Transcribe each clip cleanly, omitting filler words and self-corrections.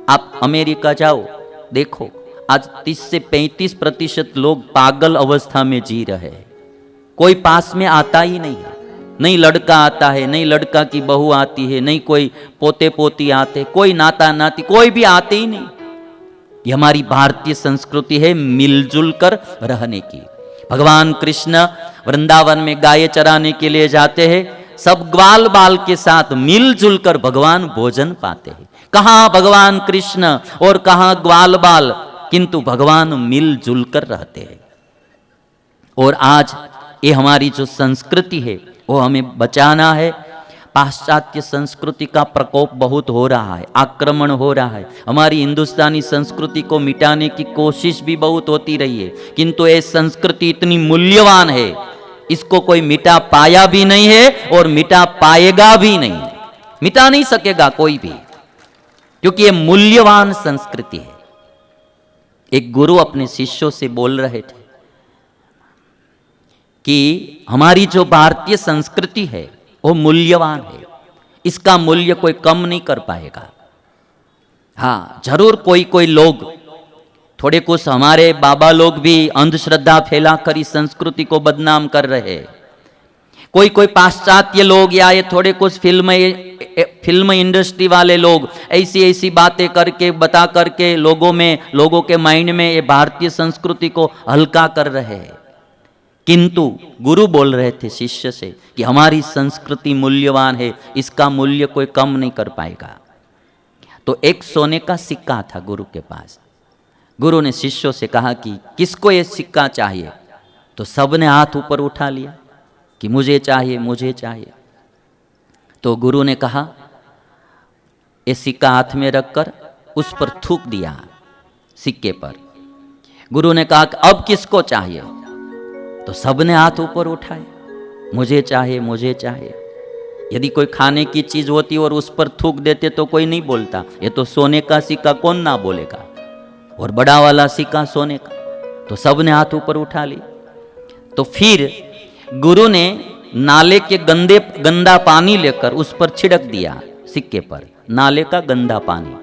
आप अमेरिका जाओ, देखो आज 30 से 35% लोग पागल अवस्था में जी रहे हैं। कोई पास में आता ही नहीं है, नहीं लड़का आता है, नहीं लड़का की बहू आती है, नहीं कोई पोते पोती आते, कोई नाता नाती कोई भी आते ही नहीं। ये हमारी भारतीय संस्कृति है मिलजुल कर रहने की। भगवान कृष्ण वृंदावन में गाय चराने के लिए जाते हैं, सब ग्वाल बाल के साथ मिलजुल कर भगवान भोजन पाते हैं। कहाँ भगवान कृष्ण और कहाँ ग्वाल बाल, किंतु भगवान मिलजुल कर रहते हैं। और आज ये हमारी जो संस्कृति है वो हमें बचाना है। पाश्चात्य संस्कृति का प्रकोप बहुत हो रहा है, आक्रमण हो रहा है। हमारी हिंदुस्तानी संस्कृति को मिटाने की कोशिश भी बहुत होती रही है, किंतु ये संस्कृति इतनी मूल्यवान है, इसको कोई मिटा पाया भी नहीं है और मिटा पाएगा भी नहीं, मिटा नहीं सकेगा कोई भी, क्योंकि ये मूल्यवान संस्कृति है। एक गुरु अपने शिष्यों से बोल रहे थे कि हमारी जो भारतीय संस्कृति है वो मूल्यवान है, इसका मूल्य कोई कम नहीं कर पाएगा। हाँ, जरूर कोई कोई लोग, थोड़े कुछ हमारे बाबा लोग भी अंधश्रद्धा फैलाकर इस संस्कृति को बदनाम कर रहे हैं। कोई कोई पाश्चात्य लोग या ये थोड़े कुछ फिल्म इंडस्ट्री वाले लोग ऐसी ऐसी बातें करके बता करके लोगों के माइंड में ये भारतीय संस्कृति को हल्का कर रहे हैं। किंतु गुरु बोल रहे थे शिष्य से कि हमारी संस्कृति मूल्यवान है, इसका मूल्य कोई कम नहीं कर पाएगा। तो एक सोने का सिक्का था गुरु के पास। गुरु ने शिष्यों से कहा कि किसको ये सिक्का चाहिए? तो सबने हाथ ऊपर उठा लिया कि मुझे चाहिए, मुझे चाहिए। तो गुरु ने कहा, ये सिक्का हाथ में रखकर उस पर थूक दिया सिक्के पर। गुरु ने कहा कि अब किसको चाहिए? तो सबने हाथ ऊपर उठाए, मुझे चाहिए, मुझे चाहिए। यदि कोई खाने की चीज होती और उस पर थूक देते तो कोई नहीं बोलता, ये तो सोने का सिक्का, कौन ना बोलेगा, और बड़ा वाला सिक्का सोने का। तो सबने हाथ ऊपर उठा लिया। तो फिर गुरु ने नाले के गंदा पानी लेकर उस पर छिड़क दिया सिक्के पर, नाले का गंदा पानी,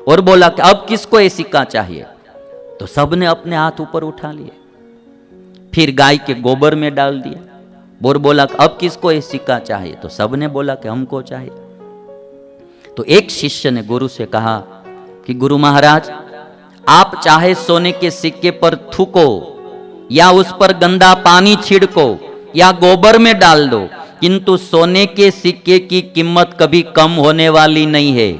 और बोला कि अब किसको ये सिक्का चाहिए? तो सबने अपने हाथ ऊपर उठा लिए। फिर गाय के गोबर में डाल दिया, और बोला कि अब किसको ये सिक्का चाहिए? तो सबने बोला कि हमको चाहिए। तो एक शिष्य ने गुरु से कहा कि गुरु महाराज, आप चाहे सोने के सिक्के पर थूको या उस पर गंदा पानी छिड़को या गोबर में डाल दो, किंतु सोने के सिक्के की कीमत कभी कम होने वाली नहीं है।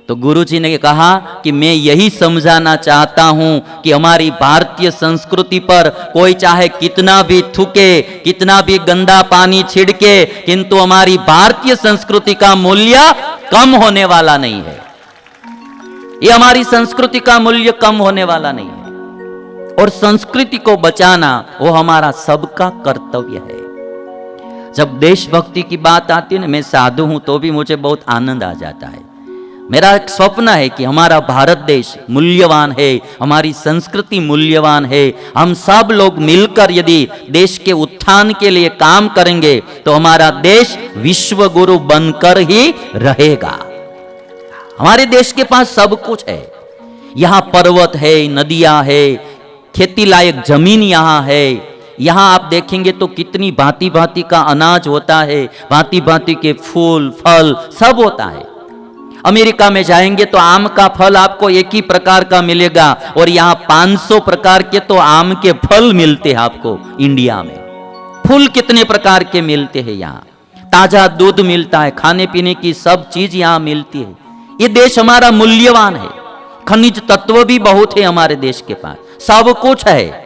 तो गुरुजी ने कहा कि मैं यही समझाना चाहता हूं कि हमारी भारतीय संस्कृति पर कोई चाहे कितना भी थूके, कितना भी गंदा पानी छिड़के, किंतु हमारी भारतीय संस्कृति का मूल्य कम होने वाला नहीं है। ये हमारी संस्कृति का मूल्य कम होने वाला नहीं है, और संस्कृति को बचाना वो हमारा सबका कर्तव्य है। जब देशभक्ति की बात आती है ना, मैं साधु हूं तो भी मुझे बहुत आनंद आ जाता है। मेरा एक स्वप्न है कि हमारा भारत देश मूल्यवान है, हमारी संस्कृति मूल्यवान है। हम सब लोग मिलकर यदि देश के उत्थान के लिए काम करेंगे तो हमारा देश विश्व गुरु बनकर ही रहेगा। हमारे देश के पास सब कुछ है, यहाँ पर्वत है, नदियां है, खेती लायक जमीन यहाँ है। यहाँ आप देखेंगे तो कितनी भांति भांति का अनाज होता है, भांति भांति के फूल फल सब होता है। अमेरिका में जाएंगे तो आम का फल आपको एक ही प्रकार का मिलेगा, और यहाँ 500 प्रकार के तो आम के फल मिलते हैं आपको। इंडिया में फूल कितने प्रकार के मिलते हैं, यहाँ ताजा दूध मिलता है, खाने पीने की सब चीज यहाँ मिलती है। ये देश हमारा मूल्यवान है, खनिज तत्व भी बहुत है हमारे देश के पास, सब कुछ है।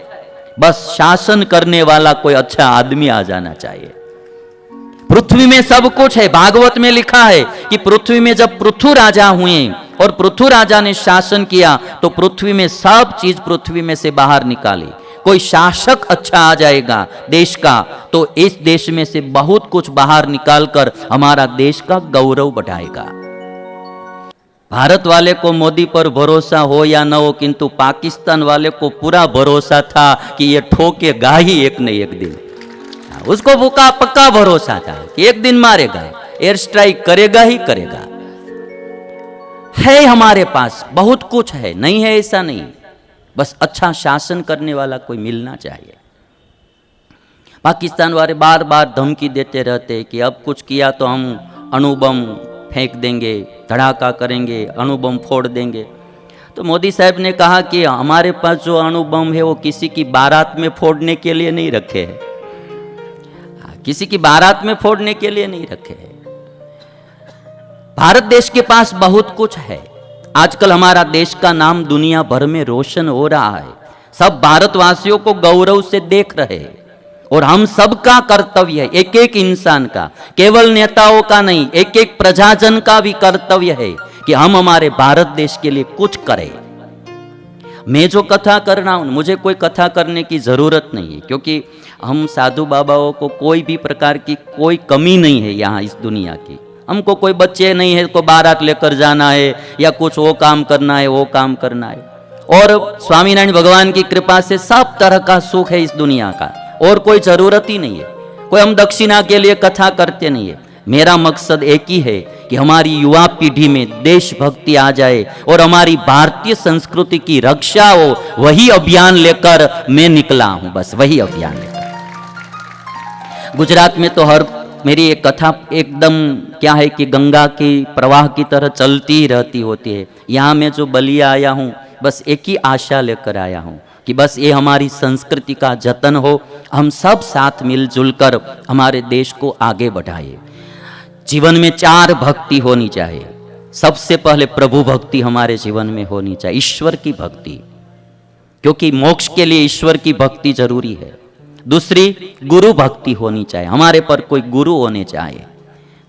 बस शासन करने वाला कोई अच्छा आदमी आ जाना चाहिए। पृथ्वी में सब कुछ है। भागवत में लिखा है कि पृथ्वी में जब पृथु राजा हुए और पृथु राजा ने शासन किया तो पृथ्वी में सब चीज पृथ्वी में से बाहर निकाली। कोई शासक अच्छा आ जाएगा देश का तो इस देश में से बहुत कुछ बाहर निकालकर हमारा देश का गौरव बढ़ाएगा। भारत वाले को मोदी पर भरोसा हो या न हो, किंतु पाकिस्तान वाले को पूरा भरोसा था कि ये ठोकेगा ही एक न एक दिन। उसको पक्का भरोसा था कि एक दिन मारेगा, एयर स्ट्राइक करेगा ही करेगा। है हमारे पास, बहुत कुछ है, नहीं है ऐसा नहीं, बस अच्छा शासन करने वाला कोई मिलना चाहिए। पाकिस्तान वाले बार बार धमकी देते रहते कि अब कुछ किया तो हम अणुबम फेंक देंगे, धड़ाका करेंगे, अणुबम फोड़ देंगे। तो मोदी साहब ने कहा कि हमारे पास जो अणुबम है वो किसी की बारात में फोड़ने के लिए नहीं रखे हैं, किसी की बारात में फोड़ने के लिए नहीं रखे हैं। भारत देश के पास बहुत कुछ है। आजकल हमारा देश का नाम दुनिया भर में रोशन हो रहा है, सब भारतवासियों को गौरव से देख रहे हैं। और हम सबका कर्तव्य है, एक एक इंसान का, केवल नेताओं का नहीं, एक एक प्रजाजन का भी कर्तव्य है कि हम हमारे भारत देश के लिए कुछ करें। मैं जो कथा कर रहा हूं, मुझे कोई कथा करने की जरूरत नहीं है, क्योंकि हम साधु बाबाओं को कोई भी प्रकार की कोई कमी नहीं है यहाँ इस दुनिया की। हमको कोई बच्चे नहीं है को बारात लेकर जाना है या कुछ वो काम करना है वो काम करना है। और स्वामीनारायण भगवान की कृपा से सब तरह का सुख है इस दुनिया का, और कोई जरूरत ही नहीं है। कोई हम दक्षिणा के लिए कथा करते नहीं है। मेरा मकसद एक ही है कि हमारी युवा पीढ़ी में देशभक्ति आ जाए और हमारी भारतीय संस्कृति की रक्षा हो। वही अभियान लेकर मैं निकला हूं, बस वही अभियान लेकर। गुजरात में तो हर मेरी एक कथा एकदम क्या है कि गंगा की प्रवाह की तरह चलती ही रहती होती है। यहाँ मैं जो बलिया आया हूँ, बस एक ही आशा लेकर आया हूँ कि बस ये हमारी संस्कृति का जतन हो, हम सब साथ मिलजुल कर हमारे देश को आगे बढ़ाए। जीवन में 4 भक्ति होनी चाहिए। सबसे पहले प्रभु भक्ति हमारे जीवन में होनी चाहिए, ईश्वर की भक्ति, क्योंकि मोक्ष के लिए ईश्वर की भक्ति जरूरी है। दूसरी गुरु भक्ति होनी चाहिए, हमारे पर कोई गुरु होने चाहिए,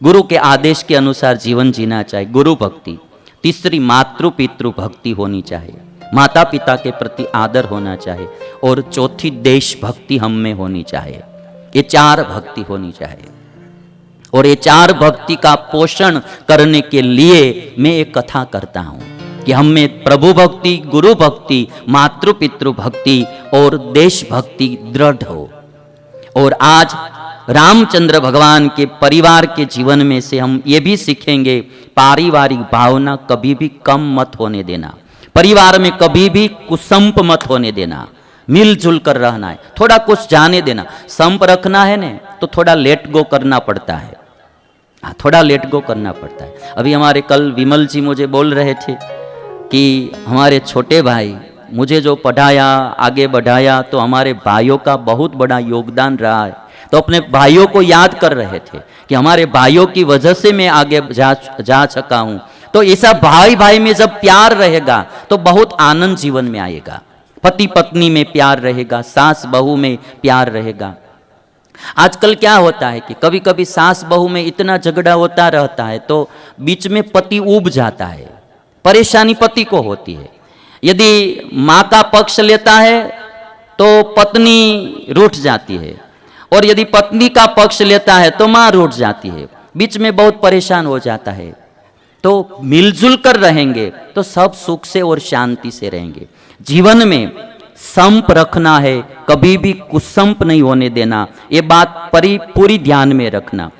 गुरु के आदेश के अनुसार जीवन जीना चाहिए, गुरु भक्ति। तीसरी मातृ पितृ भक्ति होनी चाहिए, माता पिता के प्रति आदर होना चाहिए। और चौथी देशभक्ति हम में होनी चाहिए। ये 4 भक्ति होनी चाहिए। और ये 4 भक्ति का पोषण करने के लिए मैं एक कथा करता हूं कि हम में प्रभु भक्ति, गुरु भक्ति, मातृ पितृ भक्ति और देशभक्ति दृढ़ हो। और आज रामचंद्र भगवान के परिवार के जीवन में से हम ये भी सीखेंगे, पारिवारिक भावना कभी भी कम मत होने देना, परिवार में कभी भी कुसंप मत होने देना, मिलजुल कर रहना है, थोड़ा कुछ जाने देना। संप रखना है ना तो थोड़ा लेट गो करना पड़ता है, थोड़ा लेट गो करना पड़ता है। अभी हमारे कल विमल जी मुझे बोल रहे थे कि हमारे छोटे भाई मुझे जो पढ़ाया, आगे बढ़ाया, तो हमारे भाइयों का बहुत बड़ा योगदान रहा है। तो अपने भाइयों को याद कर रहे थे कि हमारे भाइयों की वजह से मैं आगे जा सका हूं। तो ऐसा भाई भाई में जब प्यार रहेगा तो बहुत आनंद जीवन में आएगा। पति पत्नी में प्यार रहेगा, सास बहू में प्यार रहेगा। आजकल क्या होता है कि कभी कभी सास बहू में इतना झगड़ा होता रहता है तो बीच में पति ऊब जाता है, परेशानी पति को होती है। यदि माँ का पक्ष लेता है तो पत्नी रूठ जाती है, और यदि पत्नी का पक्ष लेता है तो माँ रूठ जाती है, बीच में बहुत परेशान हो जाता है। तो मिलजुल कर रहेंगे तो सब सुख से और शांति से रहेंगे। जीवन में संप रखना है, कभी भी कुसंप नहीं होने देना, ये बात पूरी ध्यान में रखना।